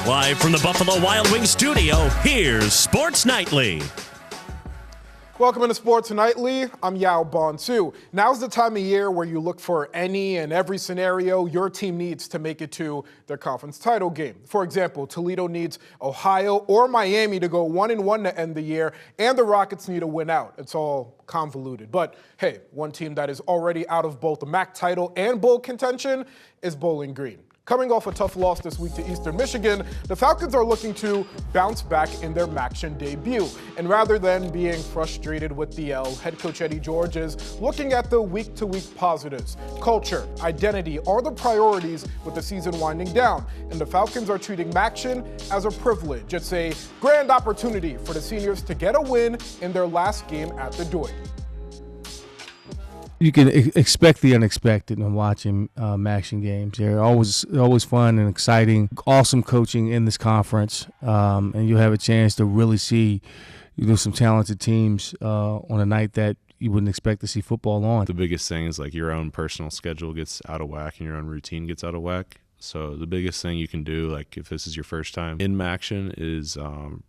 Live from the Buffalo Wild Wings studio, here's Sports Nightly. Welcome into Sports Nightly. I'm Yaw Bonsu. Now's the time of year where you look for any and every scenario your team needs to make it to their conference title game. For example, Toledo needs Ohio or Miami to go 1-1 to end the year, and the Rockets need a win out. It's all convoluted. But hey, one team that is already out of both the MAC title and bowl contention is Bowling Green. Coming off a tough loss this week to Eastern Michigan, the Falcons are looking to bounce back in their MACTION debut. And rather than being frustrated with the L, head coach Eddie George is looking at the week-to-week positives. Culture, identity are the priorities with the season winding down. And the Falcons are treating MACTION as a privilege. It's a grand opportunity for the seniors to get a win in their last game at the Deutsch. You can expect the unexpected when watching MACTION games. They're always fun and exciting. Awesome coaching in this conference, and you'll have a chance to really see some talented teams on a night that you wouldn't expect to see football on. The biggest thing is like your own personal schedule gets out of whack and your own routine gets out of whack. So the biggest thing you can do, like if this is your first time in MACTION, is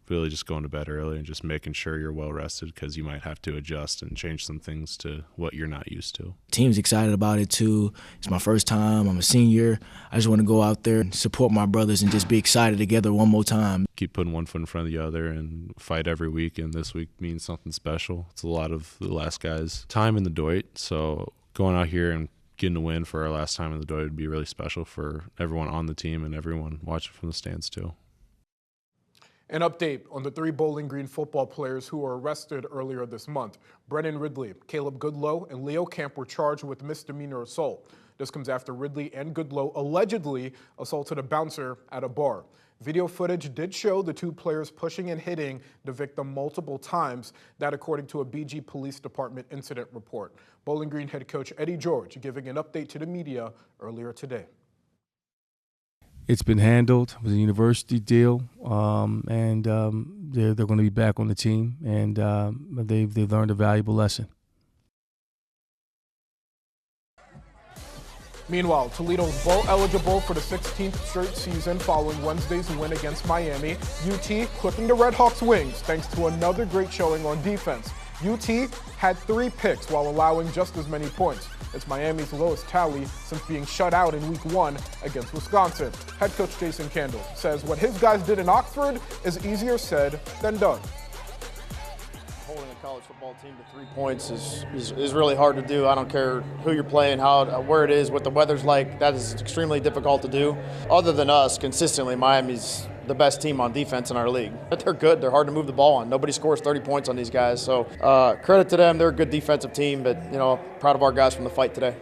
really just going to bed early and just making sure you're well rested, because you might have to adjust and change some things to what you're not used to. Team's excited about it too. It's my first time. I'm a senior. I just want to go out there and support my brothers and just be excited together one more time. Keep putting one foot in front of the other and fight every week, and this week means something special. It's a lot of the last guy's time in the Deutsch, so going out here and getting a win for our last time in the Deutsch would be really special for everyone on the team and everyone watching from the stands too. An update on the 3 Bowling Green football players who were arrested earlier this month. Brennan Ridley, Caleb Goodlow, and Leo Camp were charged with misdemeanor assault. This comes after Ridley and Goodlow allegedly assaulted a bouncer at a bar. Video footage did show the 2 players pushing and hitting the victim multiple times, that according to a BG Police Department incident report. Bowling Green head coach Eddie George giving an update to the media earlier today. It's been handled. It was a university deal, and they're going to be back on the team, and they've learned a valuable lesson. Meanwhile, Toledo's bowl eligible for the 16th straight season following Wednesday's win against Miami. UT clipping the Red Hawks' wings thanks to another great showing on defense. UT had 3 picks while allowing just as many points. It's Miami's lowest tally since being shut out in Week 1 against Wisconsin. Head coach Jason Candle says what his guys did in Oxford is easier said than done. Holding a college football team to 3 points is really hard to do. I don't care who you're playing, where it is, what the weather's like. That is extremely difficult to do. Other than us, consistently, Miami's the best team on defense in our league. But they're good. They're hard to move the ball on. Nobody scores 30 points on these guys. So credit to them. They're a good defensive team. But proud of our guys from the fight today.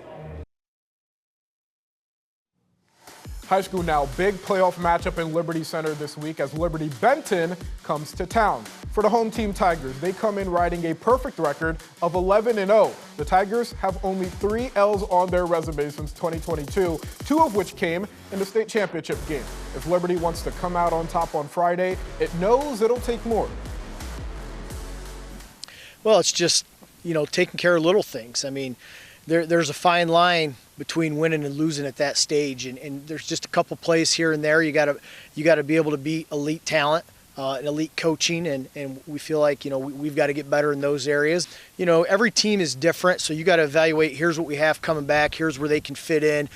High school now, big playoff matchup in Liberty Center this week as Liberty Benton comes to town. For the home team Tigers, they come in riding a perfect record of 11-0. The Tigers have only 3 L's on their resume since 2022, 2 of which came in the state championship game. If Liberty wants to come out on top on Friday, it knows it'll take more. Well, it's just, taking care of little things. I mean, there's a fine line between winning and losing at that stage, and there's just a couple plays here and there. You got to be able to beat elite talent and elite coaching, and we feel like we've got to get better in those areas. Every team is different, so you got to evaluate. Here's what we have coming back. Here's where they can fit in.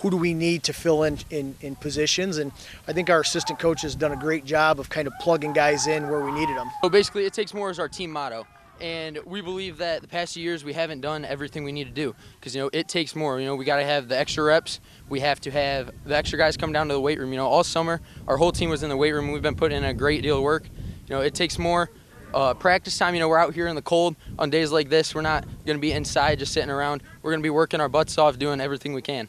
Who do we need to fill in positions? And I think our assistant coach has done a great job of kind of plugging guys in where we needed them. So basically, it takes more is our team motto. And we believe that the past few years we haven't done everything we need to do because, it takes more. We got to have the extra reps. We have to have the extra guys come down to the weight room. All summer, our whole team was in the weight room. We've been putting in a great deal of work. It takes more practice time. We're out here in the cold on days like this. We're not going to be inside just sitting around. We're going to be working our butts off doing everything we can.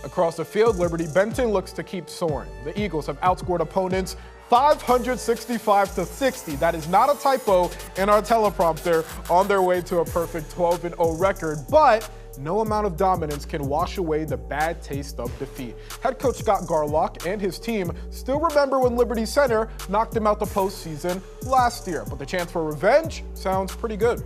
Across the field, Liberty Benton looks to keep soaring. The Eagles have outscored opponents 565-60. That is not a typo in our teleprompter, on their way to a perfect 12-0 record, but no amount of dominance can wash away the bad taste of defeat. Head coach Scott Garlock and his team still remember when Liberty Center knocked them out the postseason last year, but the chance for revenge sounds pretty good.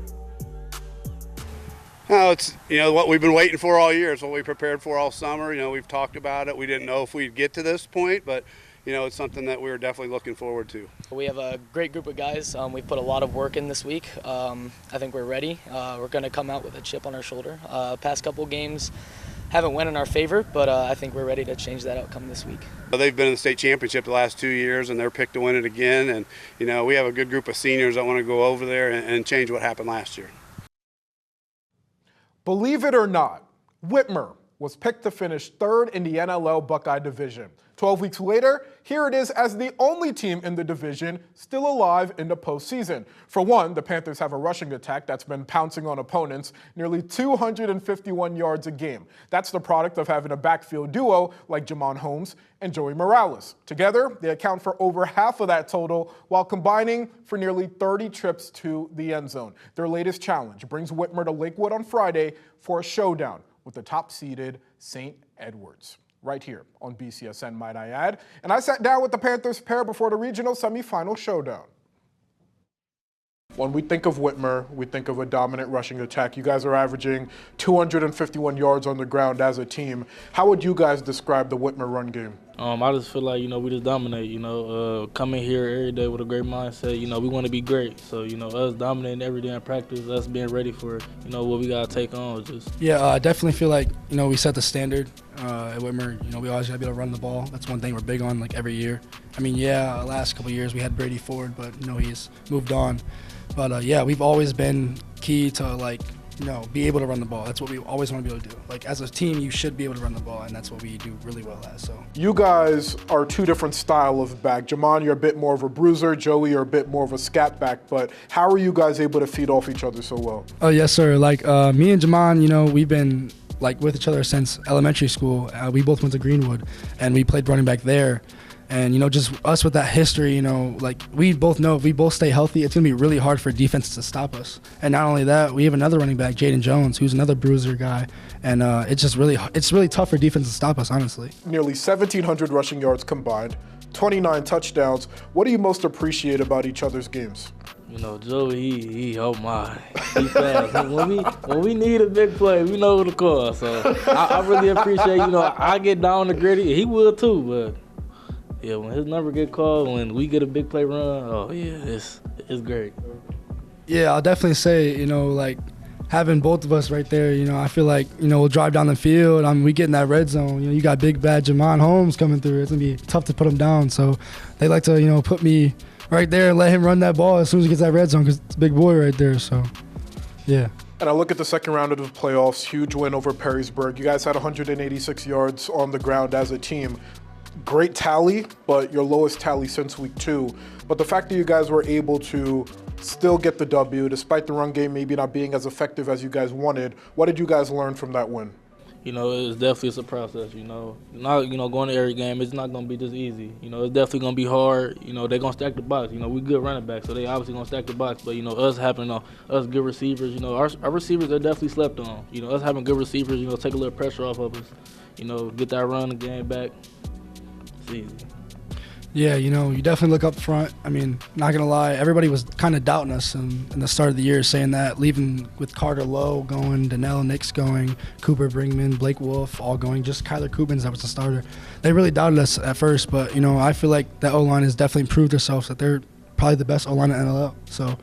No, it's what we've been waiting for all year. It's what we prepared for all summer. We've talked about it. We didn't know if we'd get to this point, but it's something that we're definitely looking forward to. We have a great group of guys. We've put a lot of work in this week. I think we're ready. We're going to come out with a chip on our shoulder. Past couple games haven't went in our favor, but I think we're ready to change that outcome this week. They've been in the state championship the last 2 years, and they're picked to win it again. And, we have a good group of seniors that want to go over there and change what happened last year. Believe it or not, Whitmer was picked to finish third in the NLL Buckeye Division. 12 weeks later, here it is as the only team in the division still alive in the postseason. For one, the Panthers have a rushing attack that's been pouncing on opponents nearly 251 yards a game. That's the product of having a backfield duo like Jamon Holmes and Joey Morales. Together, they account for over half of that total while combining for nearly 30 trips to the end zone. Their latest challenge brings Whitmer to Lakewood on Friday for a showdown with the top-seeded St. Edwards. Right here on BCSN, might I add. And I sat down with the Panthers pair before the regional semifinal showdown. When we think of Whitmer, we think of a dominant rushing attack. You guys are averaging 251 yards on the ground as a team. How would you guys describe the Whitmer run game? I just feel like, we just dominate, coming here every day with a great mindset, we want to be great. So, us dominating every day in practice, us being ready for, what we got to take on. Yeah, I definitely feel like, we set the standard at Whitmer. We always got to be able to run the ball. That's one thing we're big on, every year. Last couple of years we had Brady Ford, but, he's moved on. But, we've always been key to, be able to run the ball. That's what we always want to be able to do. As a team, you should be able to run the ball, and that's what we do really well at. So you guys are two different style of back. Jamon, you're a bit more of a bruiser. Joey, you're a bit more of a scat back. But how are you guys able to feed off each other so well? Oh, yes, sir. Me and Jamon, we've been with each other since elementary school. We both went to Greenwood, and we played running back there. And, just us with that history, we both know if we both stay healthy, it's going to be really hard for defenses to stop us. And not only that, we have another running back, Jaden Jones, who's another bruiser guy. And it's really tough for defense to stop us, honestly. Nearly 1,700 rushing yards combined, 29 touchdowns. What do you most appreciate about each other's games? Joey, he oh my, he fast. when we need a big play, we know who to call. So I really appreciate, I get down the gritty. He will too, but. Yeah, when his number get called, when we get a big play run, oh yeah, it's great. Yeah, I'll definitely say, having both of us right there, I feel like, we'll drive down the field. We get in that red zone. You got big bad Jamon Holmes coming through. It's gonna be tough to put him down. So they like to, put me right there and let him run that ball as soon as he gets that red zone because it's a big boy right there. So, yeah. And I look at the second round of the playoffs, huge win over Perrysburg. You guys had 186 yards on the ground as a team. Great tally, but your lowest tally since week 2. But the fact that you guys were able to still get the W, despite the run game maybe not being as effective as you guys wanted, what did you guys learn from that win? It's definitely a process, Not, going to every game, it's not going to be just easy. It's definitely going to be hard. They're going to stack the box. We good running backs, so they obviously going to stack the box. But, us having us good receivers, our receivers are definitely slept on. Us having good receivers, take a little pressure off of us. Get that run the game back. It's easy. Yeah, you definitely look up front. Not going to lie, everybody was kind of doubting us in the start of the year, saying that, leaving with Carter Lowe going, Donnell Nix going, Cooper Brinkman, Blake Wolf all going, just Kyler Kubins, that was the starter. They really doubted us at first, but, I feel like that O-line has definitely proved themselves that they're probably the best O-line in NLL. So, look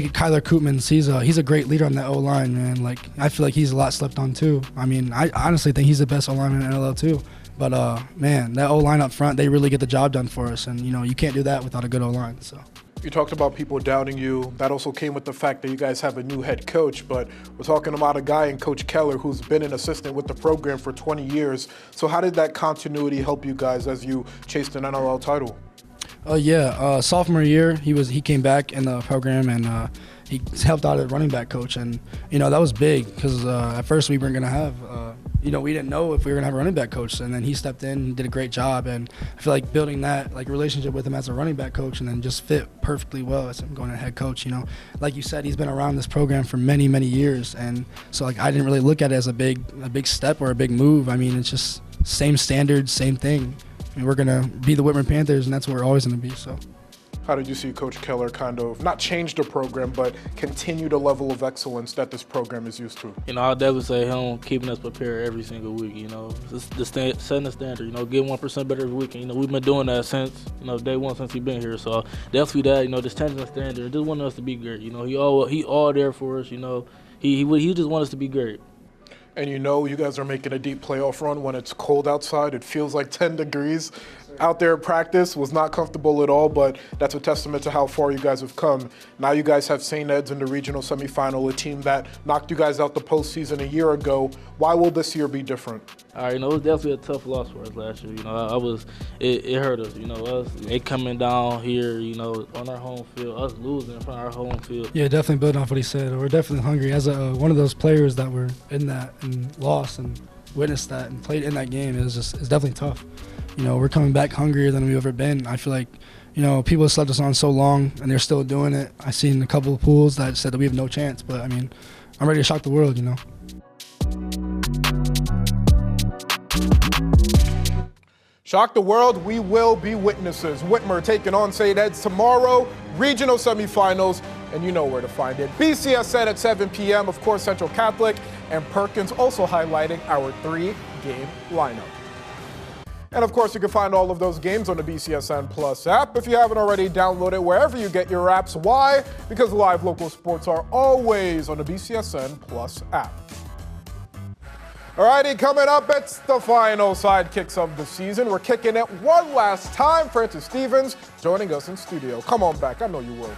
at Kyler Koopmans. He's a great leader on that O-line, man. I feel like he's a lot slept on, too. I honestly think he's the best O-line in NLL, too. But, man, that O-line up front, they really get the job done for us. And, you can't do that without a good O-line. So. You talked about people doubting you. That also came with the fact that you guys have a new head coach. But we're talking about a guy in Coach Keller who's been an assistant with the program for 20 years. So how did that continuity help you guys as you chased an NLL title? Sophomore year, he came back in the program and he helped out as running back coach. And, that was big because at first we weren't going to have we didn't know if we were going to have a running back coach, and then he stepped in and did a great job. And I feel like building that relationship with him as a running back coach and then just fit perfectly well as him going to head coach. Like you said, he's been around this program for many, many years. And so I didn't really look at it as a big step or a big move. It's just same standards, same thing. We're going to be the Whitmer Panthers, and that's what we're always going to be. So. How did you see Coach Keller kind of not change the program, but continue the level of excellence that this program is used to? You know, I'll definitely say him keeping us prepared every single week, you know. Setting the standard, you know, get 1% better every week. And, you know, we've been doing that since, you know, day one since he's been here. So definitely that, you know, just changing the standard, just wanting us to be great. You know, he all there for us, you know. He just wants us to be great. And you know you guys are making a deep playoff run when it's cold outside. It feels like 10 degrees. Out there at practice was not comfortable at all, but that's a testament to how far you guys have come. Now you guys have St. Ed's in the regional semifinal, a team that knocked you guys out the postseason a year ago. Why will this year be different? All right, you know, it was definitely a tough loss for us last year. You know, it hurt us. You know, they coming down here, you know, on our home field, us losing in front of our home field. Yeah, definitely building off what he said. We're definitely hungry. As one of those players that were in that and lost and witnessed that and played in that game, it's definitely tough. You know, we're coming back hungrier than we've ever been. I feel like, you know, people have slept us on so long, and they're still doing it. I've seen a couple of pools that said that we have no chance, but, I mean, I'm ready to shock the world, you know. Shock the world, we will be witnesses. Whitmer taking on St. Ed's tomorrow, regional semifinals, and you know where to find it. BCSN at 7 p.m., of course, Central Catholic, and Perkins also highlighting our 3-game lineup. And of course, you can find all of those games on the BCSN Plus app. If you haven't already, download it wherever you get your apps. Why? Because live local sports are always on the BCSN Plus app. Alrighty, coming up, it's the final sidekicks of the season. We're kicking it one last time. Francis Stevens joining us in studio. Come on back, I know you will.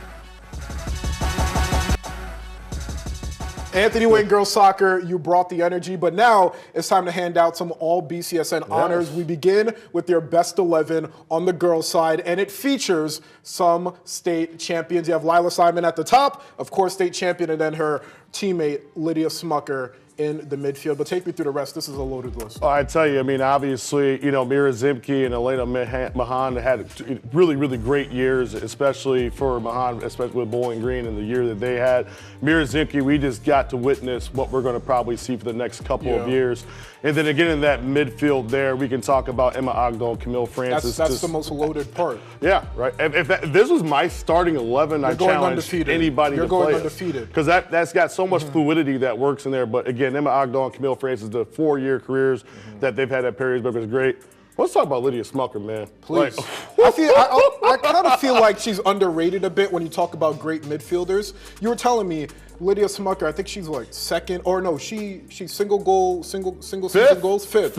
Anthony Wayne Girls Soccer, you brought the energy, but now it's time to hand out some all BCSN honors. We begin with your best 11 on the girls' side, and it features some state champions. You have Lila Simon at the top, of course, state champion, and then her teammate, Lydia Smucker, in the midfield. But take me through the rest. This is a loaded list. I tell you, I mean, obviously, you know, Mira Zimke and Elena Mahan had really, really great years, especially for Mahan, especially with Bowling Green and the year that they had. Mira Zimke, we just got to witness what we're going to probably see for the next couple of years. And then again, in that midfield there, we can talk about Emma Ogden, Camille Francis. That's the most loaded part. Yeah, right. If this was my starting 11, I challenge anybody to play it. You're going undefeated. Because that's got so much fluidity that works in there. But again, Emma Ogden, Camille Francis, the 4-year careers that they've had at Perrysburg is great. Let's talk about Lydia Smucker, man. Please. I kind of feel like she's underrated a bit when you talk about great midfielders. You were telling me Lydia Smucker, I think she's like second, or no, she's single season goals, fifth,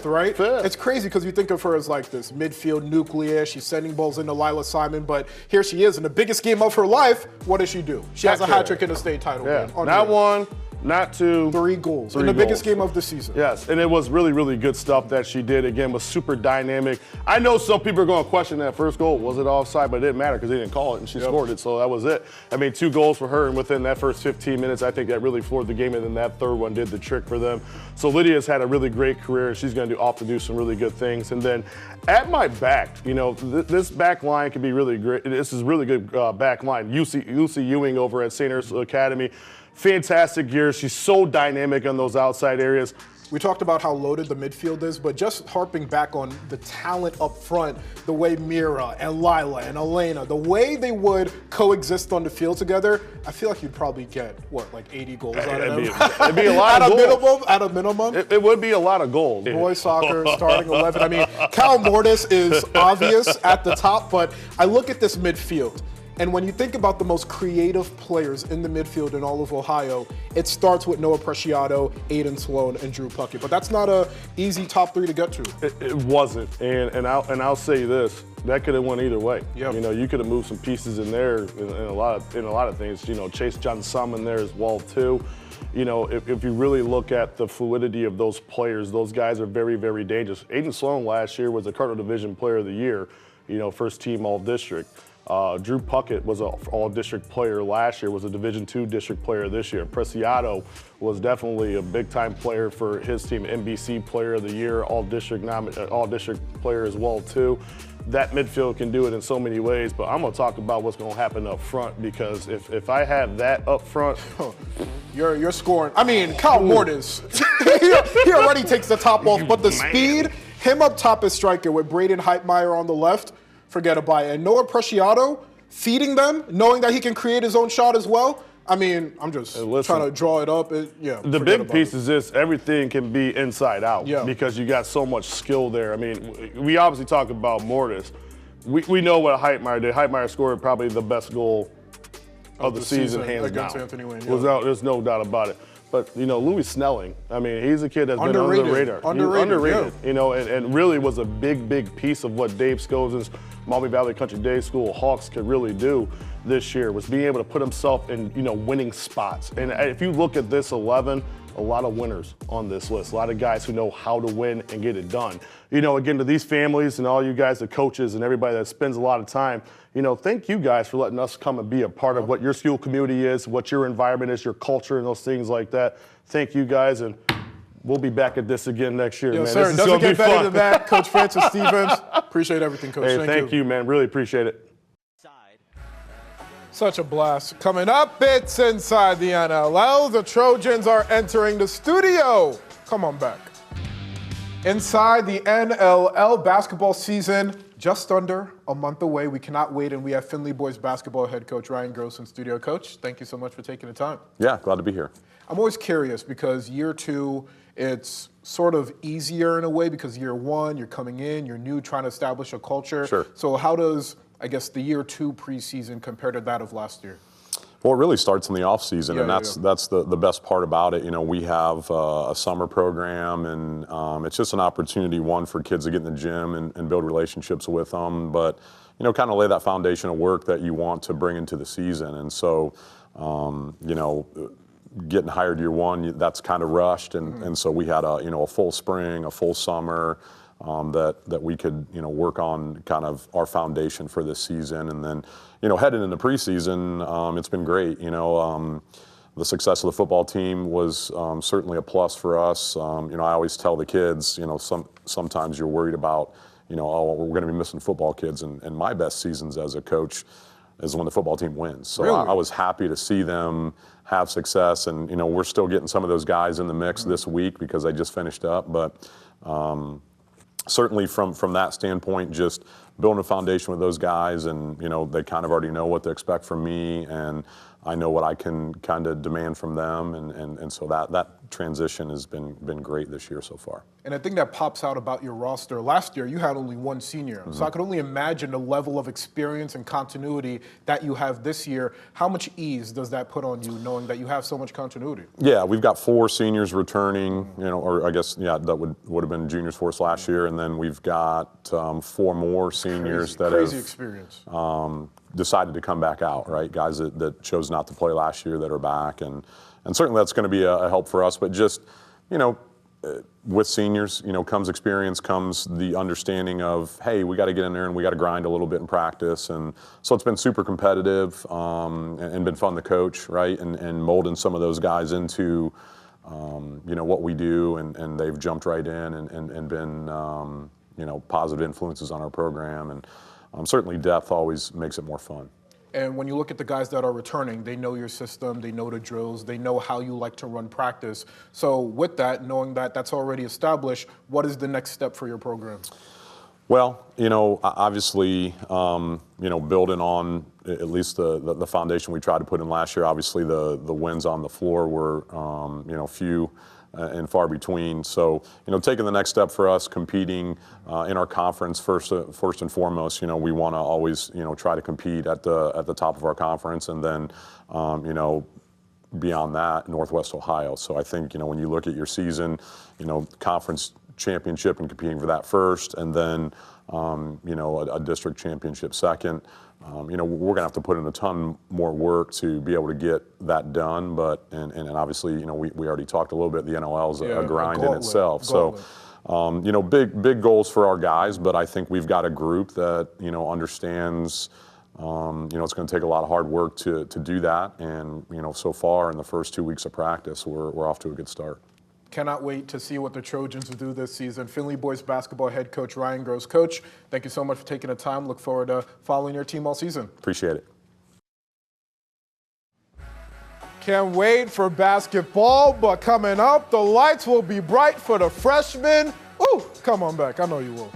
right? Fifth. It's crazy because you think of her as like this midfield nucleus. She's sending balls into Lila Simon, but here she is in the biggest game of her life. What does she do? She has a hat trick in the state title game. Not one, not two. 3 goals in the biggest game of the season. Yes, and it was really, really good stuff that she did. Again, was super dynamic. I know some people are going to question that first goal. Was it offside? But it didn't matter because they didn't call it, and she scored it, so that was it. I mean, 2 goals for her, and within that first 15 minutes, I think that really floored the game, and then that third one did the trick for them. So Lydia's had a really great career. She's going to do some really good things. And then at my back, you know, this back line can be really great. This is really good back line. Lucy Ewing over at St. Ursula Academy. Fantastic year. She's so dynamic on those outside areas. We talked about how loaded the midfield is, but just harping back on the talent up front, the way Mira and Lila and Elena, the way they would coexist on the field together, I feel like you'd probably get, like 80 goals out of them? It'd be a lot of goals. At a minimum? It would be a lot of goals. Boys soccer, starting 11. I mean, Cal Mortis is obvious at the top, but I look at this midfield. And when you think about the most creative players in the midfield in all of Ohio, it starts with Noah Preciado, Aiden Sloan, and Drew Puckett. But that's not an easy top 3 to get to. It wasn't, and I'll say this: that could have went either way. Yep. You know, you could have moved some pieces in there in a lot of things. You know, Chase John Sum in there as well too. You know, if you really look at the fluidity of those players, those guys are very, very dangerous. Aiden Sloan last year was a Cardinal Division Player of the Year. You know, first team All District. Drew Puckett was an all-district player last year, was a Division II district player this year. Preciado was definitely a big-time player for his team, NBC Player of the Year, all-district player as well too. That midfield can do it in so many ways, but I'm going to talk about what's going to happen up front, because if I have that up front, you're scoring. I mean, Cal Mortis, he already takes the top off, but the speed, him up top as striker with Braden Heitmeyer on the left. forget about it. And Noah Preciado, feeding them, knowing that he can create his own shot as well. I mean, I'm just trying to draw it up. The big piece is this: everything can be inside out because you got so much skill there. I mean, we obviously talk about Mortis. We know what Whitmer did. Whitmer scored probably the best goal of the season, hands against down. Anthony Wayne. There's no doubt about it. But, you know, Louis Snelling, I mean, he's a kid that's been under the radar. Underrated. Yeah. You know, and really was a big piece of what Dave Scozens' Maumee Valley Country Day School Hawks could really do this year, was being able to put himself in, you know, winning spots. And if you look at this 11, a lot of winners on this list, a lot of guys who know how to win and get it done. You know, again, to these families and all you guys, the coaches and everybody that spends a lot of time, you know, thank you guys for letting us come and be a part of what your school community is, what your environment is, your culture and those things like that. Thank you guys, and we'll be back at this again next year, man. Sir, this is doesn't gonna get be better fun. than that. Coach Francis Stevens, appreciate everything, Coach. Hey, thank you, man. Really appreciate it. Such a blast. Coming up, it's Inside the NLL. The Trojans are entering the studio. Come on back. Inside the NLL basketball season, just under a month away. We cannot wait, and we have Findlay Boys basketball head coach Ryan Gross in studio. Coach, thank you so much for taking the time. Yeah, glad to be here. I'm always curious because year two, it's sort of easier in a way because year one, you're coming in, you're new, trying to establish a culture. Sure. So how does, I guess, the year two preseason compare to that of last year? Well, it really starts in the off season, and that's the best part about it. You know, we have a summer program, and it's just an opportunity, one, for kids to get in the gym and build relationships with them, but, you know, kind of lay that foundation of work that you want to bring into the season. And so, you know, getting hired year one, that's kind of rushed, and so we had a full spring, a full summer, that we could, you know, work on kind of our foundation for this season. And then, you know, heading into preseason, it's been great. You know, the success of the football team was certainly a plus for us. You know, I always tell the kids, you know, sometimes you're worried about, you know, oh, we're going to be missing football kids. And my best seasons as a coach is when the football team wins. So really? I was happy to see them have success. And, you know, we're still getting some of those guys in the mix this week because they just finished up. But certainly from that standpoint, just building a foundation with those guys, and, you know, they kind of already know what to expect from me, and I know what I can kind of demand from them, and so that transition has been great this year so far. And I think that pops out about your roster. Last year, you had only one senior. So I could only imagine the level of experience and continuity that you have this year. How much ease does that put on you, knowing that you have so much continuity? Yeah, we've got 4 seniors returning, you know, or I guess, that would have been juniors for us last year, and then we've got 4 more seniors that crazy have experience. Decided to come back out, right? Guys that chose not to play last year that are back, and certainly that's going to be a help for us. But just, you know, with seniors, you know, comes experience, comes the understanding of, hey, we got to get in there and we got to grind a little bit in practice. And so it's been super competitive and been fun to coach, right? And molding some of those guys into, you know, what we do, and they've jumped right in and been, you know, positive influences on our program. And certainly depth always makes it more fun. And when you look at the guys that are returning, they know your system, they know the drills, they know how you like to run practice. So with that, knowing that that's already established, what is the next step for your program? Well, you know, obviously, you know, building on at least the foundation we tried to put in last year. Obviously, the wins on the floor were, you know, few and far between. So, you know, taking the next step for us, competing in our conference first and foremost. You know, we want to always, you know, try to compete at the top of our conference, and then, you know, beyond that, Northwest Ohio. So I think, you know, when you look at your season, you know, conference championship and competing for that first, and then, you know, a district championship second. You know, we're going to have to put in a ton more work to be able to get that done. But, and obviously, you know, we already talked a little bit, the NLL is a grind in itself. So, you know, big goals for our guys, but I think we've got a group that, you know, understands, you know, it's going to take a lot of hard work to do that. And, you know, so far in the first 2 weeks of practice, we're off to a good start. Cannot wait to see what the Trojans will do this season. Findlay Boys basketball head coach Ryan Gross. Coach, thank you so much for taking the time. Look forward to following your team all season. Appreciate it. Can't wait for basketball, but coming up, the lights will be bright for the freshmen. Ooh, come on back. I know you will.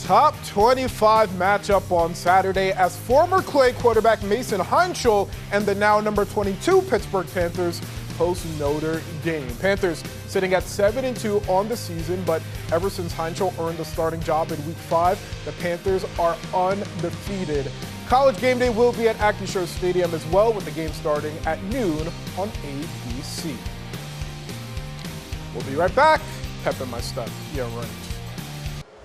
Top 25 matchup on Saturday as former Clay quarterback Mason Heinschel and the now number 22 Pittsburgh Panthers host Notre Dame. Panthers sitting at 7-2 on the season, but ever since Heinschel earned the starting job in Week 5, the Panthers are undefeated. College game day will be at Acrisure Stadium as well, with the game starting at noon on ABC. We'll be right back. Pep in my step. Yeah, right.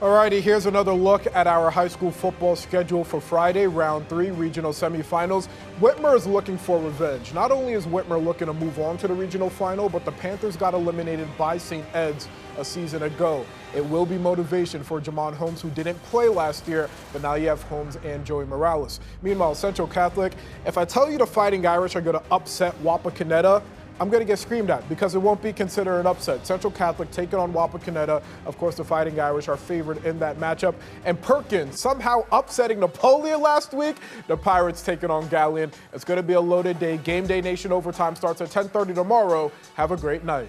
Alrighty, here's another look at our high school football schedule for Friday, round 3, regional semifinals. Whitmer is looking for revenge. Not only is Whitmer looking to move on to the regional final, but the Panthers got eliminated by St. Ed's a season ago. It will be motivation for Jamon Holmes, who didn't play last year, but now you have Holmes and Joey Morales. Meanwhile, Central Catholic, if I tell you the Fighting Irish are going to upset Wapakoneta, I'm going to get screamed at because it won't be considered an upset. Central Catholic taking on Wapakoneta. Of course, the Fighting Irish are favored in that matchup. And Perkins somehow upsetting Napoleon last week. The Pirates taking on Galleon. It's going to be a loaded day. Game Day Nation Overtime starts at 10:30 tomorrow. Have a great night.